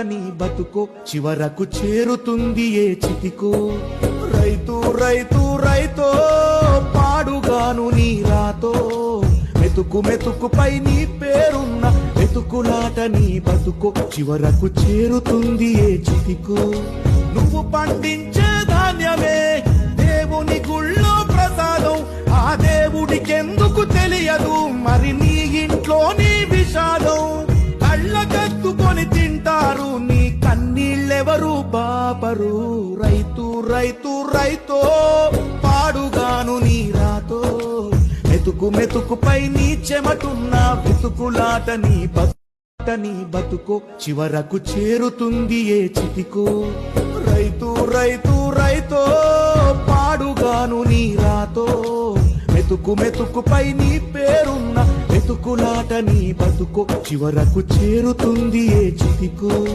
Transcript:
నీ బతుకో చివరకు చేరుతుంది ఏ చితికో. రైతు రైతు రైతో పాడుగాను నీ రాతో, మెతుకు మెతుకుపై నీ పేరున్న మెతుకులాట నీ బతుకో చివరకు చేరుతుంది ఏ చితికో. నువ్వు పండించే ధాన్యమే దేవుని గుళ్ళో ప్రసాదం, ఆ దేవుడికెందుకు తెలియదు మరి నీ ఇంట్లో నీ విషాదం. కళ్ళకత్తుకొని తింటారు నీ కన్నీళ్ళెవరు బాపరు. రైతు రైతు రైతో పాడుగాను నీ రాతో, మెతుకు మెతుకుపై నీ చెమటున్న వెతుకులాట నీ బతుకో చివరకు చేరుతుంది ఏ చితికో. రైతు రైతు రైతో పాడుగాను నీ రాతో, మెతుకు మెతుకుపై నీ పేరున్న వెతుకులాట నీ బతుకో చివరకు చేరుతుంది ఏ చితికో.